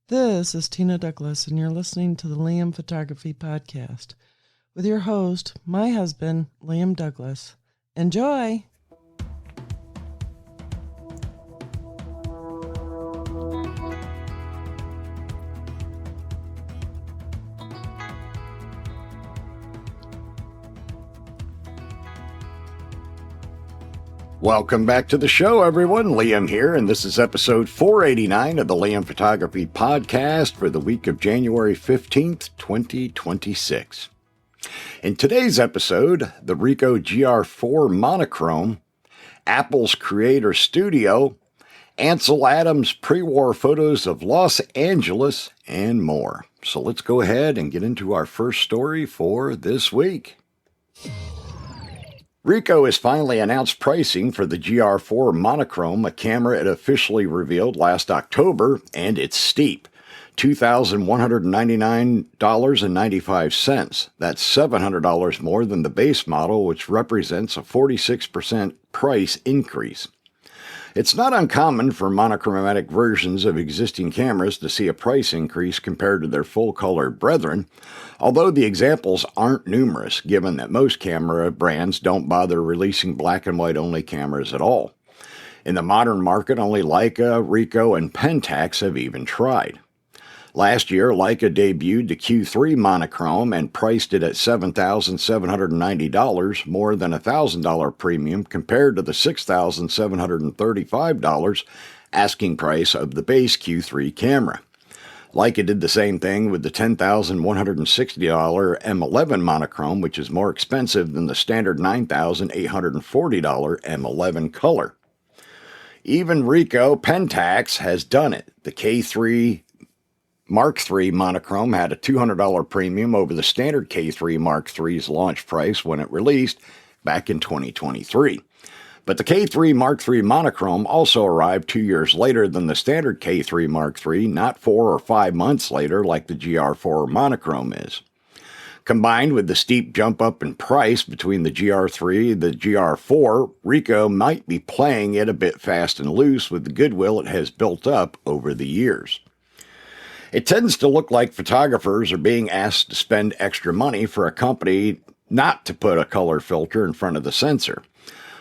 This is Tina Douglas, and you're listening to the Liam Photography Podcast with your host, my husband, Liam Douglas. Enjoy! Welcome back to the show, everyone. Liam here, and this is episode 489 of the Liam Photography Podcast for the week of January 15th, 2026. In today's episode, the Ricoh GR IV Monochrome, Apple's Creator Studio, Ansel Adams' pre-war photos of Los Angeles, and more. So let's go ahead and get into our first story for this week. Ricoh has finally announced pricing for the GR IV Monochrome, a camera it officially revealed last October, and it's steep. $2,199.95. That's $700 more than the base model, which represents a 46% price increase. It's not uncommon for monochromatic versions of existing cameras to see a price increase compared to their full-color brethren, although the examples aren't numerous, given that most camera brands don't bother releasing black and white only cameras at all. In the modern market, only Leica, Ricoh, and Pentax have even tried. Last year, Leica debuted the Q3 Monochrome and priced it at $7,790, more than a $1,000 premium compared to the $6,735 asking price of the base Q3 camera. Leica did the same thing with the $10,160 M11 Monochrome, which is more expensive than the standard $9,840 M11 color. Even Ricoh Pentax has done it. The K3 Mark III Monochrome had a $200 premium over the standard K3 Mark III's launch price when it released back in 2023. But the K3 Mark III Monochrome also arrived 2 years later than the standard K3 Mark III, not 4 or 5 months later like the GR IV Monochrome is. Combined with the steep jump up in price between the GR3 and the GR4, Ricoh might be playing it a bit fast and loose with the goodwill it has built up over the years. It tends to look like photographers are being asked to spend extra money for a company not to put a color filter in front of the sensor.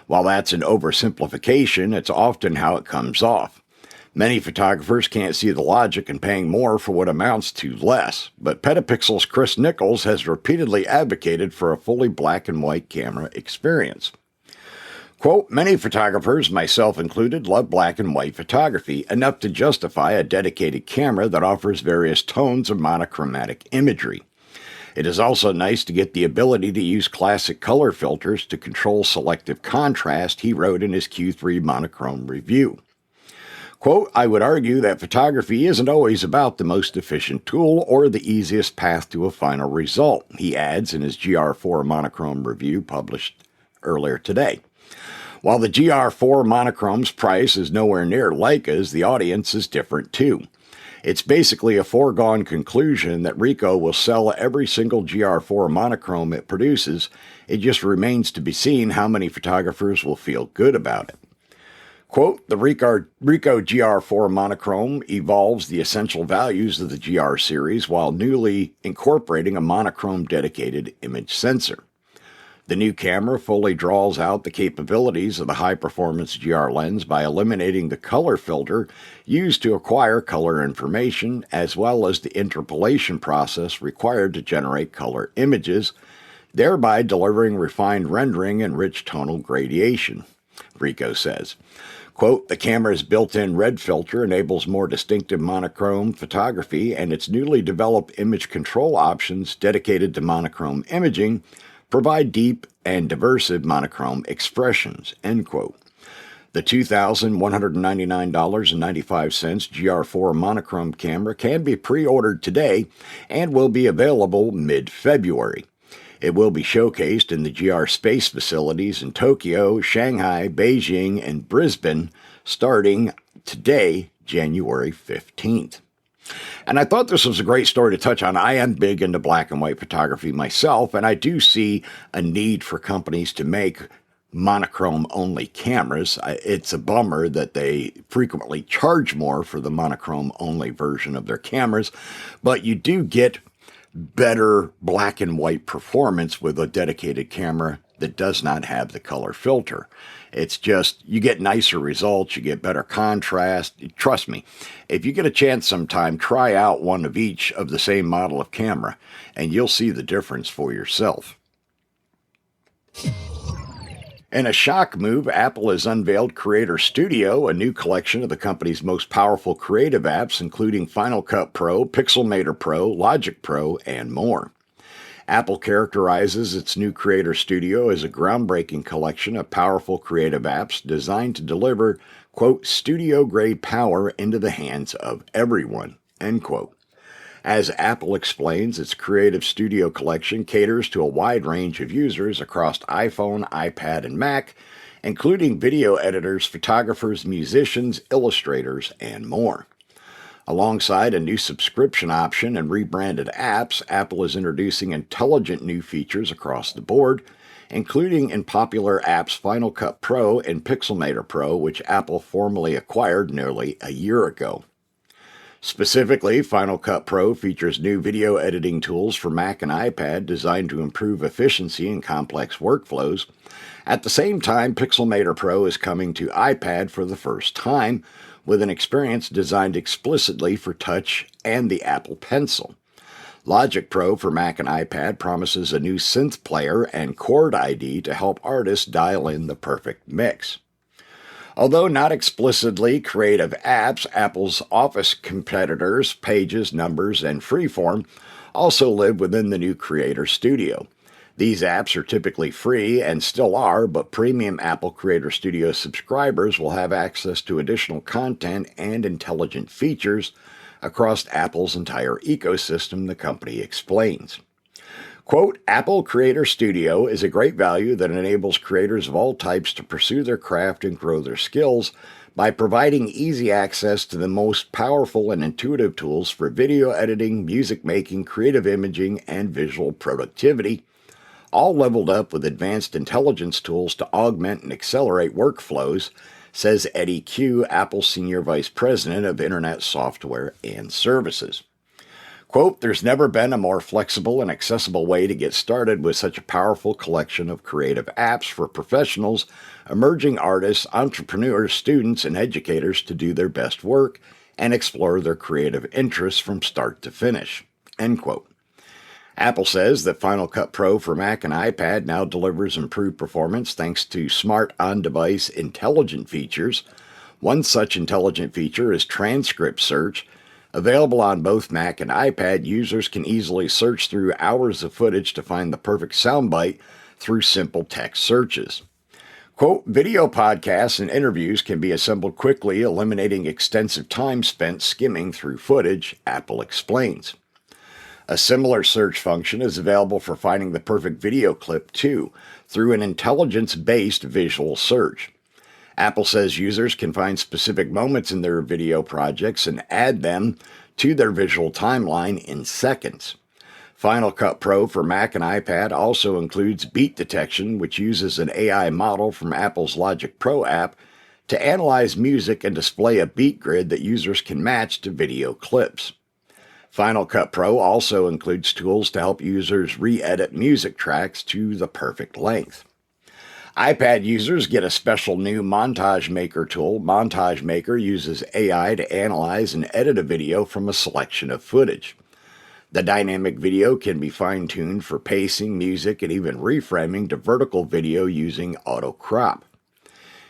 While that's an oversimplification, it's often how it comes off. Many photographers can't see the logic in paying more for what amounts to less, but Petapixel's Chris Nichols has repeatedly advocated for a fully black and white camera experience. Quote, many photographers, myself included, love black and white photography, enough to justify a dedicated camera that offers various tones of monochromatic imagery. It is also nice to get the ability to use classic color filters to control selective contrast, he wrote in his Q3 Monochrome review. Quote, I would argue that photography isn't always about the most efficient tool or the easiest path to a final result, he adds in his GR IV Monochrome review published earlier today. While the GR IV Monochrome's price is nowhere near Leica's, the audience is different too. It's basically a foregone conclusion that Ricoh will sell every single GR IV Monochrome it produces. It just remains to be seen how many photographers will feel good about it. Quote, the Ricoh GR IV Monochrome evolves the essential values of the GR series while newly incorporating a monochrome dedicated image sensor. The new camera fully draws out the capabilities of the high-performance GR lens by eliminating the color filter used to acquire color information, as well as the interpolation process required to generate color images, thereby delivering refined rendering and rich tonal gradation, Ricoh says. Quote, the camera's built-in red filter enables more distinctive monochrome photography, and its newly developed image control options dedicated to monochrome imaging provide deep and diversive monochrome expressions, end quote. The $2,199.95 GR4 monochrome camera can be pre-ordered today and will be available mid-February. It will be showcased in the GR Space facilities in Tokyo, Shanghai, Beijing, and Brisbane starting today, January 15th. And I thought this was a great story to touch on. I am big into black and white photography myself, and I do see a need for companies to make monochrome only cameras. It's a bummer that they frequently charge more for the monochrome only version of their cameras, but you do get better black and white performance with a dedicated camera that does not have the color filter. It's just, you get nicer results, you get better contrast. Trust me, if you get a chance sometime, try out one of each of the same model of camera, and you'll see the difference for yourself. In a shock move, Apple has unveiled Creator Studio, a new collection of the company's most powerful creative apps, including Final Cut Pro, Pixelmator Pro, Logic Pro, and more. Apple characterizes its new Creator Studio as a groundbreaking collection of powerful creative apps designed to deliver, quote, studio-grade power into the hands of everyone, end quote. As Apple explains, its Creative Studio collection caters to a wide range of users across iPhone, iPad, and Mac, including video editors, photographers, musicians, illustrators, and more. Alongside a new subscription option and rebranded apps, Apple is introducing intelligent new features across the board, including in popular apps Final Cut Pro and Pixelmator Pro, which Apple formally acquired nearly a year ago. Specifically, Final Cut Pro features new video editing tools for Mac and iPad designed to improve efficiency in complex workflows. At the same time, Pixelmator Pro is coming to iPad for the first time, with an experience designed explicitly for touch and the Apple Pencil. Logic Pro for Mac and iPad promises a new synth player and chord ID to help artists dial in the perfect mix. Although not explicitly creative apps, Apple's Office competitors, Pages, Numbers, and Freeform, also live within the new Creator Studio. These apps are typically free and still are, but premium Apple Creator Studio subscribers will have access to additional content and intelligent features across Apple's entire ecosystem, the company explains. Quote, Apple Creator Studio is a great value that enables creators of all types to pursue their craft and grow their skills by providing easy access to the most powerful and intuitive tools for video editing, music making, creative imaging, and visual productivity, all leveled up with advanced intelligence tools to augment and accelerate workflows, says Eddie Q, Apple's Senior Vice President of Internet Software and Services. Quote, there's never been a more flexible and accessible way to get started with such a powerful collection of creative apps for professionals, emerging artists, entrepreneurs, students, and educators to do their best work and explore their creative interests from start to finish, end quote. Apple says that Final Cut Pro for Mac and iPad now delivers improved performance thanks to smart on-device intelligent features. One such intelligent feature is transcript search. Available on both Mac and iPad, users can easily search through hours of footage to find the perfect soundbite through simple text searches. Quote, video podcasts and interviews can be assembled quickly, eliminating extensive time spent skimming through footage, Apple explains. A similar search function is available for finding the perfect video clip, too, through an intelligence-based visual search. Apple says users can find specific moments in their video projects and add them to their visual timeline in seconds. Final Cut Pro for Mac and iPad also includes beat detection, which uses an AI model from Apple's Logic Pro app to analyze music and display a beat grid that users can match to video clips. Final Cut Pro also includes tools to help users re-edit music tracks to the perfect length. iPad users get a special new Montage Maker tool. Montage Maker uses AI to analyze and edit a video from a selection of footage. The dynamic video can be fine-tuned for pacing, music, and even reframing to vertical video using auto crop.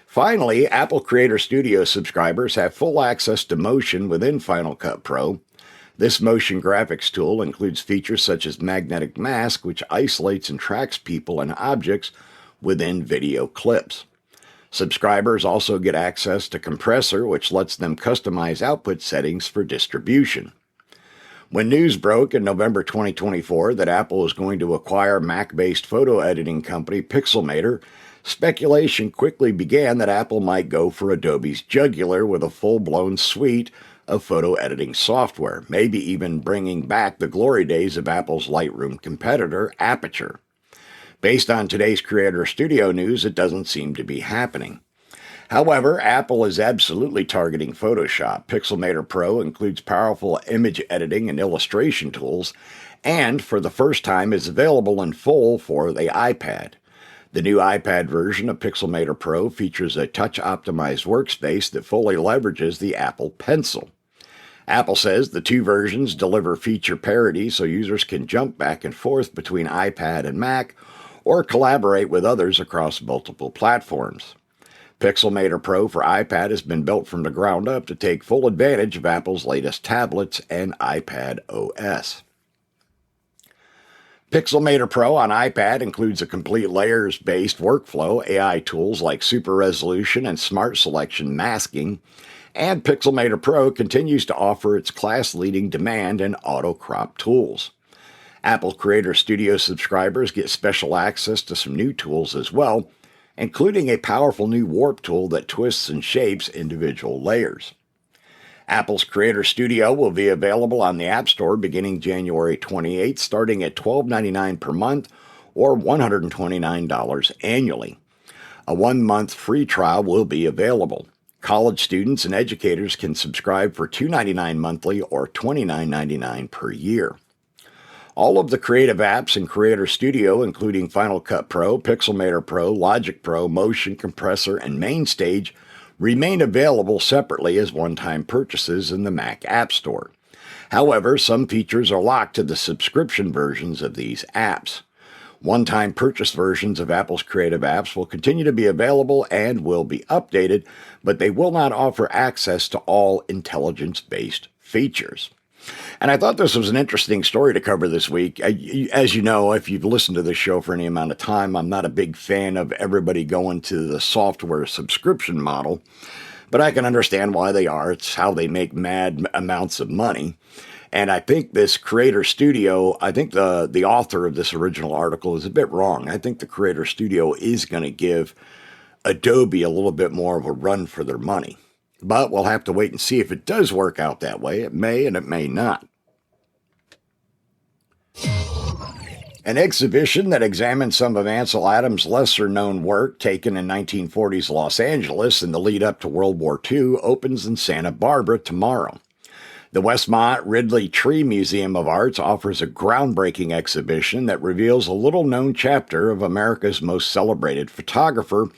Finally, Apple Creator Studio subscribers have full access to Motion within Final Cut Pro. This motion graphics tool includes features such as magnetic mask, which isolates and tracks people and objects within video clips. Subscribers also get access to Compressor, which lets them customize output settings for distribution. When news broke in November 2024 that Apple was going to acquire Mac-based photo editing company Pixelmator, speculation quickly began that Apple might go for Adobe's jugular with a full-blown suite of photo editing software, maybe even bringing back the glory days of Apple's Lightroom competitor, Aperture. Based on today's Creator Studio news, it doesn't seem to be happening. However, Apple is absolutely targeting Photoshop. Pixelmator Pro includes powerful image editing and illustration tools, and for the first time is available in full for the iPad. The new iPad version of Pixelmator Pro features a touch-optimized workspace that fully leverages the Apple Pencil. Apple says the two versions deliver feature parity so users can jump back and forth between iPad and Mac or collaborate with others across multiple platforms. Pixelmator Pro for iPad has been built from the ground up to take full advantage of Apple's latest tablets and iPad OS. Pixelmator Pro on iPad includes a complete layers-based workflow, AI tools like super resolution and smart selection masking, and Pixelmator Pro continues to offer its class-leading demand and auto-crop tools. Apple Creator Studio subscribers get special access to some new tools as well, including a powerful new warp tool that twists and shapes individual layers. Apple's Creator Studio will be available on the App Store beginning January 28, starting at $12.99 per month or $129 annually. A 1-month free trial will be available. College students and educators can subscribe for $2.99 monthly or $29.99 per year. All of the creative apps in Creator Studio, including Final Cut Pro, Pixelmator Pro, Logic Pro, Motion Compressor, and MainStage, remain available separately as one-time purchases in the Mac App Store. However, some features are locked to the subscription versions of these apps. One-time purchase versions of Apple's creative apps will continue to be available and will be updated, but they will not offer access to all intelligence-based features. And I thought this was an interesting story to cover this week. As you know, if you've listened to this show for any amount of time, I'm not a big fan of everybody going to the software subscription model, but I can understand why they are. It's how they make mad amounts of money. And I think this Creator Studio, I think the author of this original article is a bit wrong. I think the Creator Studio is going to give Adobe a little bit more of a run for their money. But we'll have to wait and see if it does work out that way. It may and it may not. An exhibition that examines some of Ansel Adams' lesser-known work taken in 1940s Los Angeles in the lead-up to World War II opens in Santa Barbara tomorrow. The Westmont Ridley Tree Museum of Arts offers a groundbreaking exhibition that reveals a little-known chapter of America's most celebrated photographer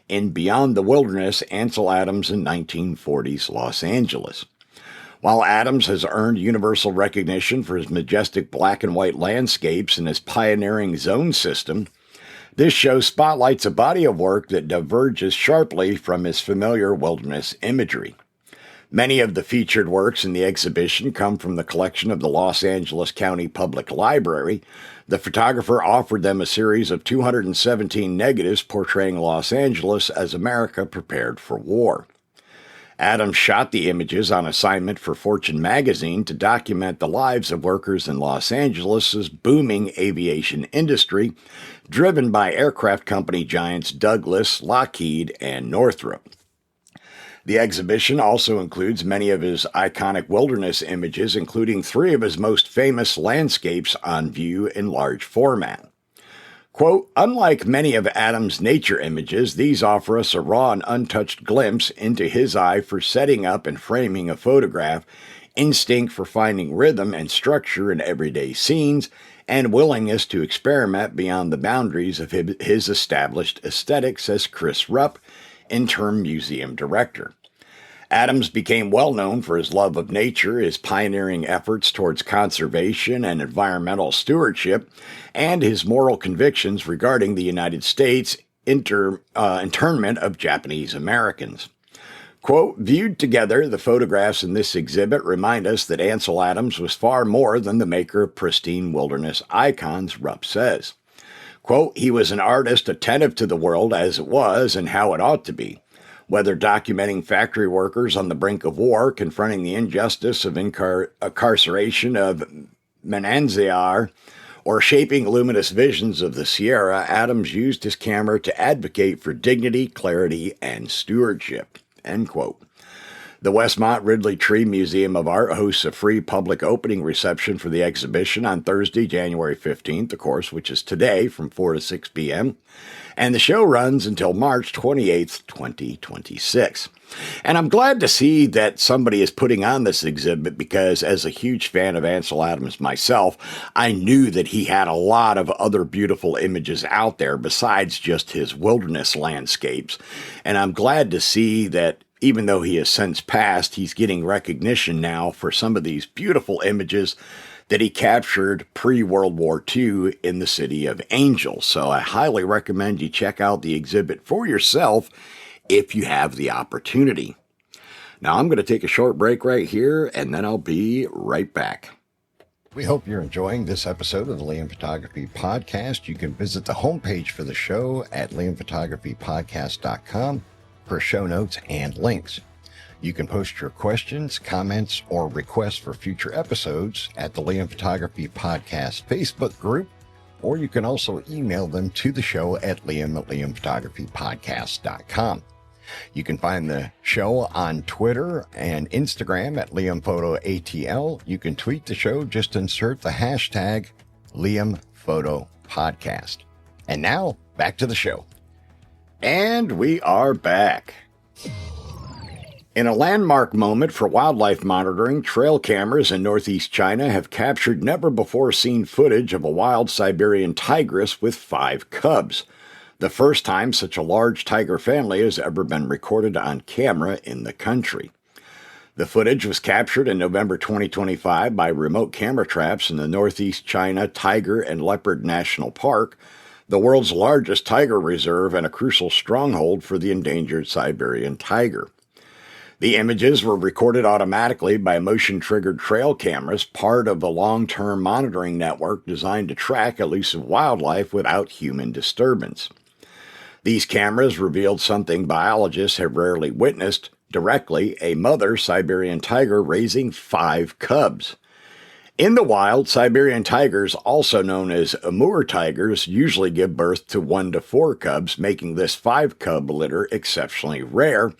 in Beyond the Wilderness, Ansel Adams in 1940s Los Angeles. While Adams has earned universal recognition for his majestic black and white landscapes and his pioneering zone system, this show spotlights a body of work that diverges sharply from his familiar wilderness imagery. Many of the featured works in the exhibition come from the collection of the Los Angeles County Public Library. The photographer offered them a series of 217 negatives portraying Los Angeles as America prepared for war. Adams shot the images on assignment for Fortune magazine to document the lives of workers in Los Angeles' booming aviation industry, driven by aircraft company giants Douglas, Lockheed, and Northrop. The exhibition also includes many of his iconic wilderness images, including 3 of his most famous landscapes on view in large format. Quote, unlike many of Adams' nature images, these offer us a raw and untouched glimpse into his eye for setting up and framing a photograph, instinct for finding rhythm and structure in everyday scenes, and willingness to experiment beyond the boundaries of his established aesthetics, says Chris Rupp, interim museum director. Adams became well known for his love of nature, his pioneering efforts towards conservation and environmental stewardship, and his moral convictions regarding the United States internment of Japanese Americans. Quote, viewed together, the photographs in this exhibit remind us that Ansel Adams was far more than the maker of pristine wilderness icons, Rupp says. Quote, he was an artist attentive to the world as it was and how it ought to be. Whether documenting factory workers on the brink of war, confronting the injustice of incarceration of Mananziar, or shaping luminous visions of the Sierra, Adams used his camera to advocate for dignity, clarity, and stewardship. End quote. The Westmont Ridley Tree Museum of Art hosts a free public opening reception for the exhibition on Thursday, January 15th, of course, which is today from 4 to 6 p.m. And the show runs until March 28th, 2026. And I'm glad to see that somebody is putting on this exhibit because as a huge fan of Ansel Adams myself, I knew that he had a lot of other beautiful images out there besides just his wilderness landscapes. And I'm glad to see that even though he has since passed, he's getting recognition now for some of these beautiful images that he captured pre-World War II in the city of Angel. So I highly recommend you check out the exhibit for yourself if you have the opportunity. Now I'm going to take a short break right here, and then I'll be right back. We hope you're enjoying this episode of the Liam Photography Podcast. You can visit the homepage for the show at liamphotographypodcast.com for show notes and links. You can post your questions, comments, or requests for future episodes at the Liam Photography Podcast Facebook group, or you can also email them to the show at liam@liamphotographypodcast.com. You can find the show on Twitter and Instagram at LiamPhotoATL. You can tweet the show, just insert the hashtag LiamPhotoPodcast. And now, back to the show. And we are back. In a landmark moment for wildlife monitoring, trail cameras in northeast China have captured never-before-seen footage of a wild Siberian tigress with 5 cubs. The first time such a large tiger family has ever been recorded on camera in the country. The footage was captured in November 2025 by remote camera traps in the Northeast China Tiger and Leopard National Park, the world's largest tiger reserve and a crucial stronghold for the endangered Siberian tiger. The images were recorded automatically by motion-triggered trail cameras, part of a long-term monitoring network designed to track elusive wildlife without human disturbance. These cameras revealed something biologists have rarely witnessed directly: a mother Siberian tiger raising 5 cubs. In the wild, Siberian tigers, also known as Amur tigers, usually give birth to 1 to 4 cubs, making this 5-cub litter exceptionally rare,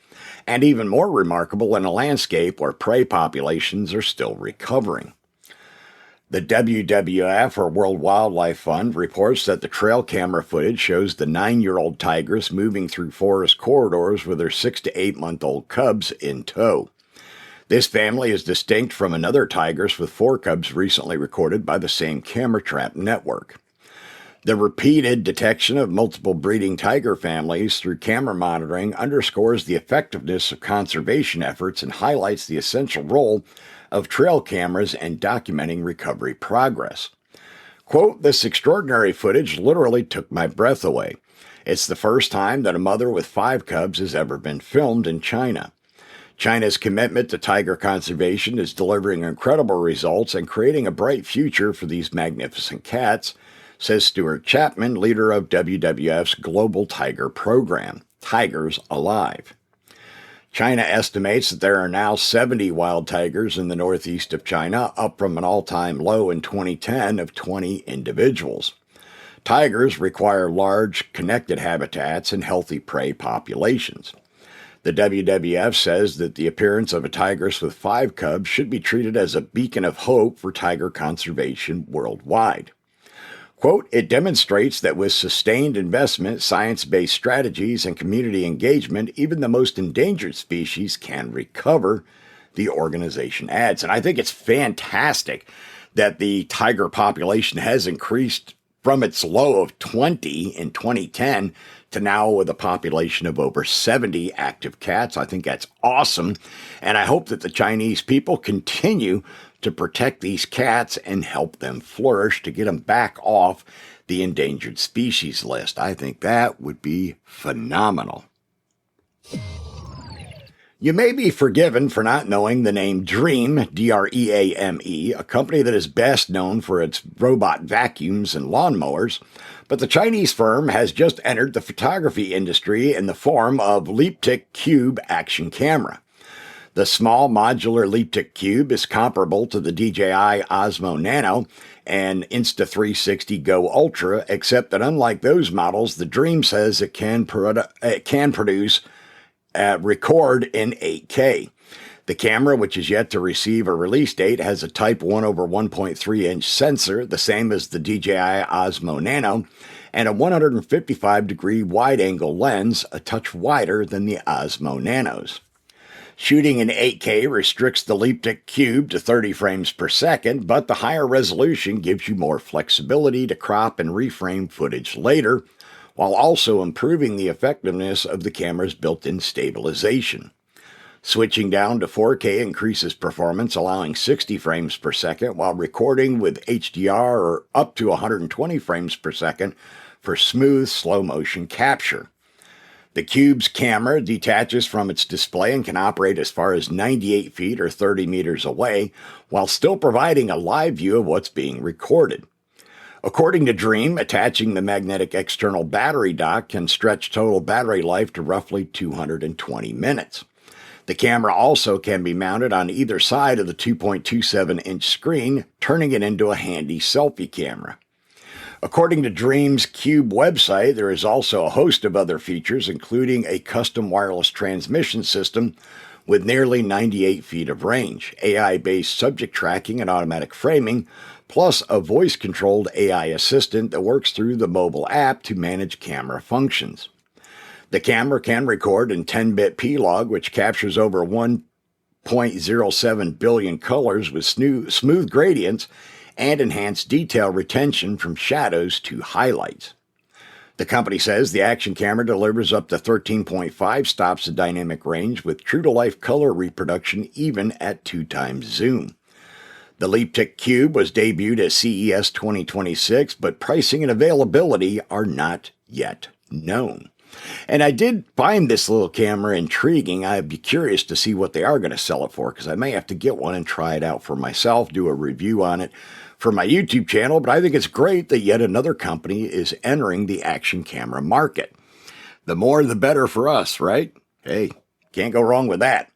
and even more remarkable in a landscape where prey populations are still recovering. The WWF, or World Wildlife Fund, reports that the trail camera footage shows the 9-year-old tigress moving through forest corridors with her 6 to 8-month-old cubs in tow. This family is distinct from another tigress with 4 cubs recently recorded by the same camera trap network. The repeated detection of multiple breeding tiger families through camera monitoring underscores the effectiveness of conservation efforts and highlights the essential role of trail cameras in documenting recovery progress. Quote, "This extraordinary footage literally took my breath away. It's the first time that a mother with 5 cubs has ever been filmed in China. China's commitment to tiger conservation is delivering incredible results and creating a bright future for these magnificent cats," says Stuart Chapman, leader of WWF's Global Tiger Program, Tigers Alive. China estimates that there are now 70 wild tigers in the northeast of China, up from an all-time low in 2010 of 20 individuals. Tigers require large, connected habitats and healthy prey populations. The WWF says that the appearance of a tigress with 5 cubs should be treated as a beacon of hope for tiger conservation worldwide. Quote, "It demonstrates that with sustained investment, science-based strategies, and community engagement, even the most endangered species can recover," the organization adds. And I think it's fantastic that the tiger population has increased from its low of 20 in 2010 to now with a population of over 70 active cats. I think that's awesome. And I hope that the Chinese people continue to protect these cats and help them flourish to get them back off the endangered species list. I think that would be phenomenal. You may be forgiven for not knowing the name Dreame, D-R-E-A-M-E, a company that is best known for its robot vacuums and lawnmowers, but the Chinese firm has just entered the photography industry in the form of Leaptic Cube Action Camera. The small modular Leaptic Cube is comparable to the DJI Osmo Nano and Insta360 Go Ultra, except that unlike those models, the Dreame says it can record in 8K. The camera, which is yet to receive a release date, has a Type 1 over 1.3 inch sensor, the same as the DJI Osmo Nano, and a 155-degree wide-angle lens, a touch wider than the Osmo Nanos. Shooting in 8K restricts the Elliptic Cube to 30 frames per second, but the higher resolution gives you more flexibility to crop and reframe footage later, while also improving the effectiveness of the camera's built-in stabilization. Switching down to 4K increases performance, allowing 60 frames per second, while recording with HDR or up to 120 frames per second for smooth slow-motion capture. The Cube's camera detaches from its display and can operate as far as 98 feet or 30 meters away, while still providing a live view of what's being recorded. According to Dream, attaching the magnetic external battery dock can stretch total battery life to roughly 220 minutes. The camera also can be mounted on either side of the 2.27-inch screen, turning it into a handy selfie camera. According to Dream's Cube website, there is also a host of other features, including a custom wireless transmission system with nearly 98 feet of range, AI-based subject tracking and automatic framing, plus a voice-controlled AI assistant that works through the mobile app to manage camera functions. The camera can record in 10-bit P-log, which captures over 1.07 billion colors with smooth gradients and enhanced detail retention from shadows to highlights. The company says the action camera delivers up to 13.5 stops of dynamic range with true-to-life color reproduction even at 2x zoom. The Elliptic Cube was debuted at CES 2026, but pricing and availability are not yet known. And I did find this little camera intriguing. I'd be curious to see what they are going to sell it for, because I may have to get one and try it out for myself, do a review on it for my YouTube channel. But I think it's great that yet another company is entering the action camera market. The more the better for us, right? Hey, can't go wrong with that.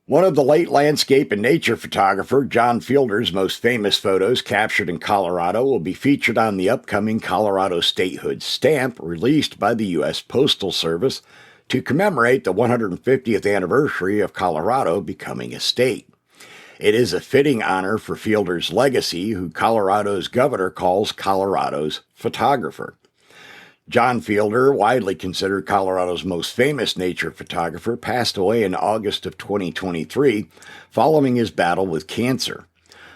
One of the late landscape and nature photographer John Fielder's most famous photos captured in Colorado will be featured on the upcoming Colorado Statehood stamp released by the U.S. Postal Service to commemorate the 150th anniversary of Colorado becoming a state. It is a fitting honor for Fielder's legacy, who Colorado's governor calls Colorado's photographer. John Fielder, widely considered Colorado's most famous nature photographer, passed away in August of 2023 following his battle with cancer.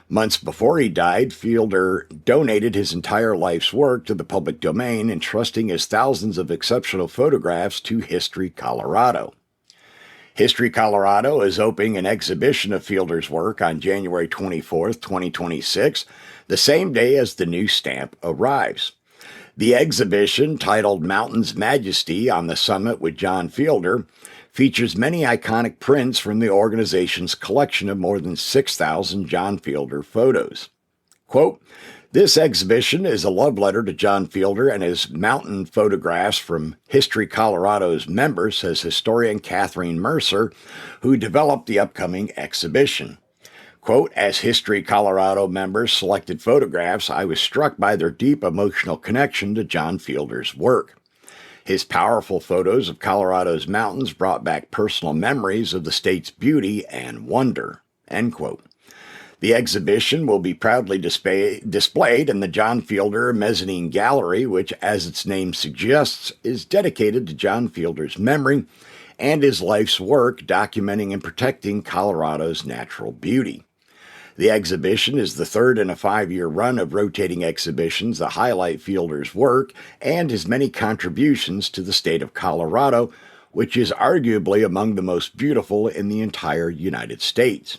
Months before he died, Fielder donated his entire life's work to the public domain, entrusting his thousands of exceptional photographs to History Colorado. History Colorado is opening an exhibition of Fielder's work on January 24, 2026, the same day as the new stamp arrives. The exhibition, titled Mountain's Majesty on the Summit with John Fielder, features many iconic prints from the organization's collection of more than 6,000 John Fielder photos. Quote, "This exhibition is a love letter to John Fielder and his mountain photographs from History Colorado's members," says historian Catherine Mercer, who developed the upcoming exhibition. Quote, "As History Colorado members selected photographs, I was struck by their deep emotional connection to John Fielder's work. His powerful photos of Colorado's mountains brought back personal memories of the state's beauty and wonder." End quote. The exhibition will be proudly displayed in the John Fielder Mezzanine Gallery, which, as its name suggests, is dedicated to John Fielder's memory and his life's work documenting and protecting Colorado's natural beauty. The exhibition is the third in a 5-year run of rotating exhibitions that highlight Fielder's work and his many contributions to the state of Colorado, which is arguably among the most beautiful in the entire United States.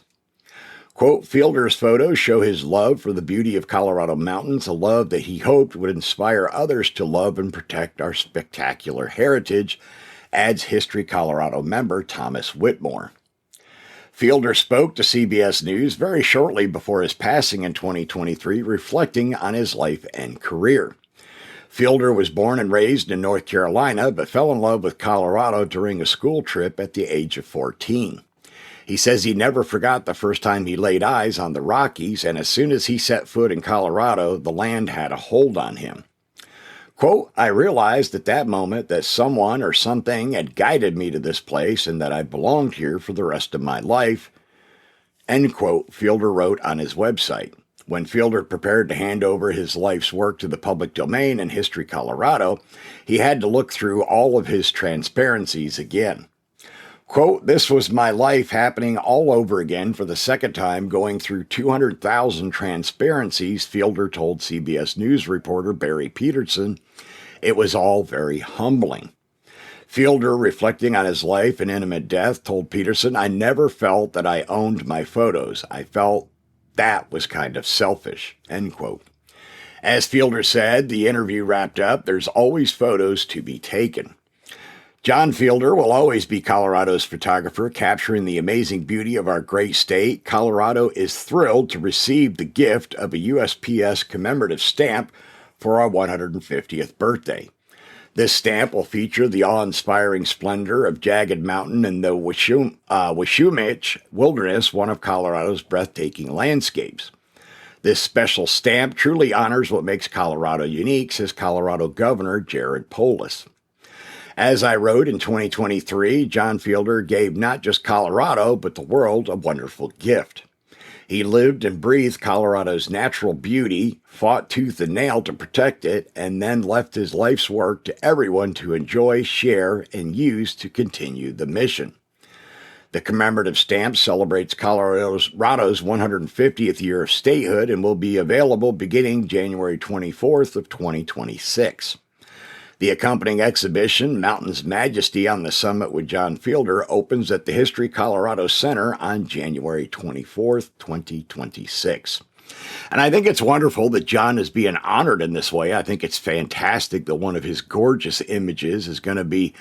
Quote, "Fielder's photos show his love for the beauty of Colorado mountains, a love that he hoped would inspire others to love and protect our spectacular heritage," adds History Colorado member Thomas Whitmore. Fielder spoke to CBS News very shortly before his passing in 2023, reflecting on his life and career. Fielder was born and raised in North Carolina, but fell in love with Colorado during a school trip at the age of 14. He says he never forgot the first time he laid eyes on the Rockies, and as soon as he set foot in Colorado, the land had a hold on him. Quote, I realized at that moment that someone or something had guided me to this place and that I belonged here for the rest of my life, end quote, Fielder wrote on his website. When Fielder prepared to hand over his life's work to the public domain in History Colorado, he had to look through all of his transparencies again. Quote, this was my life happening all over again for the second time, going through 200,000 transparencies, Fielder told CBS News reporter Barry Peterson. It was all very humbling. Fielder, reflecting on his life and imminent death, told Peterson, I never felt that I owned my photos. I felt that was kind of selfish, end quote. As Fielder said, the interview wrapped up, there's always photos to be taken. John Fielder will always be Colorado's photographer, capturing the amazing beauty of our great state. Colorado is thrilled to receive the gift of a USPS commemorative stamp for our 150th birthday. This stamp will feature the awe-inspiring splendor of Jagged Mountain and the Wishumich Wilderness, one of Colorado's breathtaking landscapes. This special stamp truly honors what makes Colorado unique, says Colorado Governor Jared Polis. As I wrote in 2023, John Fielder gave not just Colorado, but the world a wonderful gift. He lived and breathed Colorado's natural beauty, fought tooth and nail to protect it, and then left his life's work to everyone to enjoy, share, and use to continue the mission. The commemorative stamp celebrates Colorado's 150th year of statehood and will be available beginning January 24th of 2026. The accompanying exhibition, Mountain's Majesty on the Summit with John Fielder, opens at the History Colorado Center on January 24th, 2026. And I think it's wonderful that John is being honored in this way. I think it's fantastic that one of his gorgeous images is going to be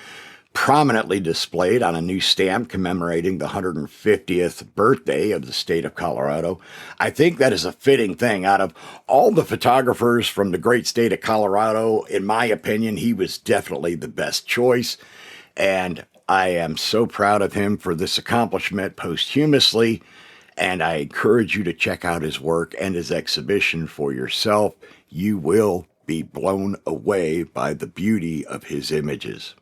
prominently displayed on a new stamp commemorating the 150th birthday of the state of Colorado. I think that is a fitting thing. Out of all the photographers from the great state of Colorado, in my opinion, he was definitely the best choice. And I am so proud of him for this accomplishment posthumously. And I encourage you to check out his work and his exhibition for yourself. You will be blown away by the beauty of his images.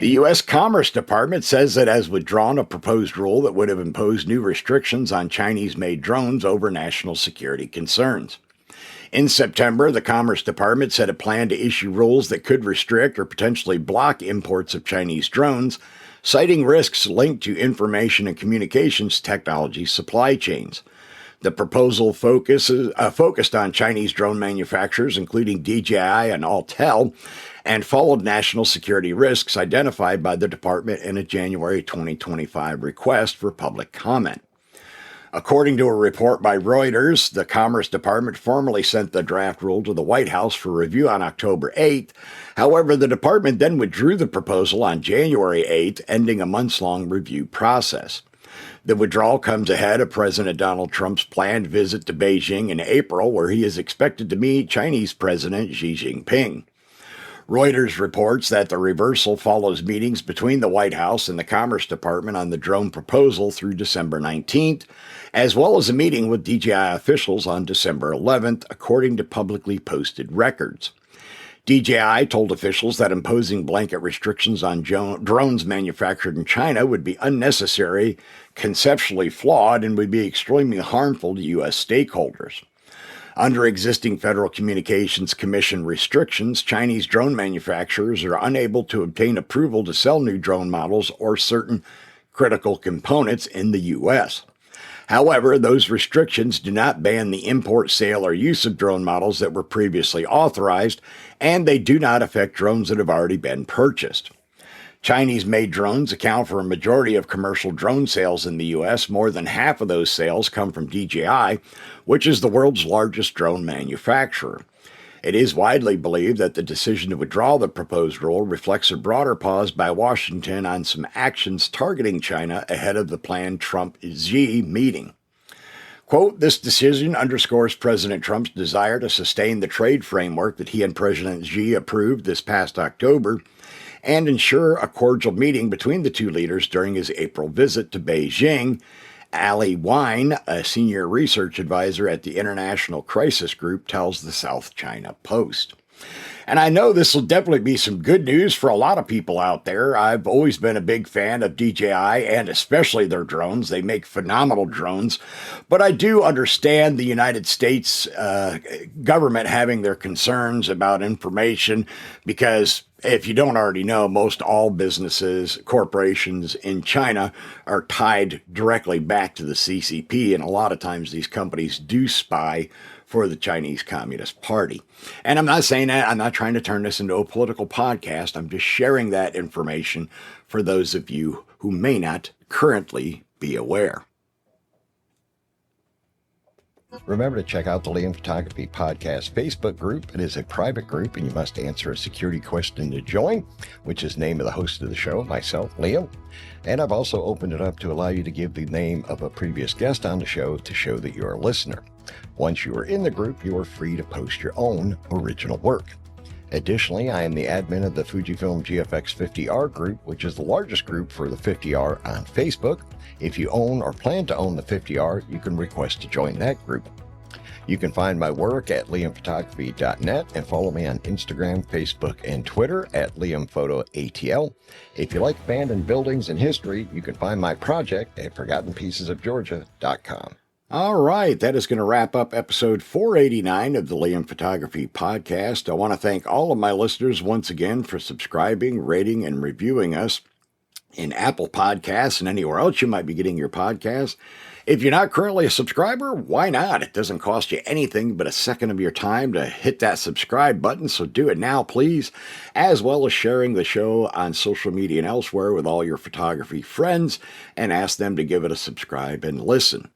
The U.S. Commerce Department says it has withdrawn a proposed rule that would have imposed new restrictions on Chinese-made drones over national security concerns. In September, the Commerce Department said it planned to issue rules that could restrict or potentially block imports of Chinese drones, citing risks linked to information and communications technology supply chains. The proposal focused on Chinese drone manufacturers, including DJI and Autel, and followed national security risks identified by the department in a January 2025 request for public comment. According to a report by Reuters, the Commerce Department formally sent the draft rule to the White House for review on October 8th. However, the department then withdrew the proposal on January 8th, ending a months-long review process. The withdrawal comes ahead of President Donald Trump's planned visit to Beijing in April, where he is expected to meet Chinese President Xi Jinping. Reuters reports that the reversal follows meetings between the White House and the Commerce Department on the drone proposal through December 19th, as well as a meeting with DJI officials on December 11th, according to publicly posted records. DJI told officials that imposing blanket restrictions on drones manufactured in China would be unnecessary, conceptually flawed, and would be extremely harmful to U.S. stakeholders. Under existing Federal Communications Commission restrictions, Chinese drone manufacturers are unable to obtain approval to sell new drone models or certain critical components in the U.S. However, those restrictions do not ban the import, sale, or use of drone models that were previously authorized, and they do not affect drones that have already been purchased. Chinese-made drones account for a majority of commercial drone sales in the U.S. More than half of those sales come from DJI, which is the world's largest drone manufacturer. It is widely believed that the decision to withdraw the proposed rule reflects a broader pause by Washington on some actions targeting China ahead of the planned Trump-Xi meeting. Quote, this decision underscores President Trump's desire to sustain the trade framework that he and President Xi approved this past October and ensure a cordial meeting between the two leaders during his April visit to Beijing. Ali Wine, a senior research advisor at the International Crisis Group, tells the South China Post. And I know this will definitely be some good news for a lot of people out there. I've always been a big fan of DJI and especially their drones. They make phenomenal drones. But I do understand the United States government having their concerns about information because if you don't already know, most all businesses, corporations in China are tied directly back to the CCP. And a lot of times these companies do spy for the Chinese Communist Party. And I'm not saying that, I'm not trying to turn this into a political podcast. I'm just sharing that information for those of you who may not currently be aware. Remember to check out the Liam Photography Podcast Facebook group. It is a private group, and you must answer a security question to join, which is the name of the host of the show, myself, Liam. And I've also opened it up to allow you to give the name of a previous guest on the show to show that you're a listener. Once you are in the group, you are free to post your own original work. Additionally, I am the admin of the Fujifilm GFX 50R group, which is the largest group for the 50R on Facebook. If you own or plan to own the 50R, you can request to join that group. You can find my work at liamphotography.net and follow me on Instagram, Facebook, and Twitter at liamphotoatl. If you like abandoned buildings and history, you can find my project at forgottenpiecesofgeorgia.com. All right, that is going to wrap up episode 489 of the Liam Photography Podcast. I want to thank all of my listeners once again for subscribing, rating, and reviewing us in Apple Podcasts and anywhere else you might be getting your podcasts. If you're not currently a subscriber, why not? It doesn't cost you anything but a second of your time to hit that subscribe button, so do it now, please, as well as sharing the show on social media and elsewhere with all your photography friends and ask them to give it a subscribe and listen.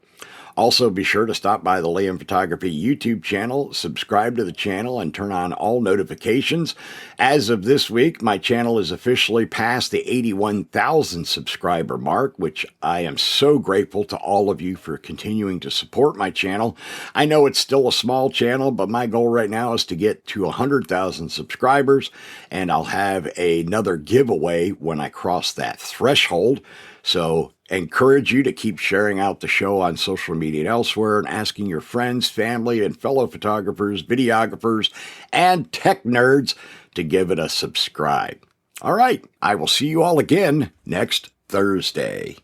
Also, be sure to stop by the Liam Photography YouTube channel, subscribe to the channel, and turn on all notifications. As of this week, my channel is officially past the 81,000 subscriber mark, which I am so grateful to all of you for continuing to support my channel. I know it's still a small channel, but my goal right now is to get to 100,000 subscribers, and I'll have another giveaway when I cross that threshold. So encourage you to keep sharing out the show on social media and elsewhere and asking your friends, family, and fellow photographers, videographers, and tech nerds to give it a subscribe. All right, I will see you all again next Thursday.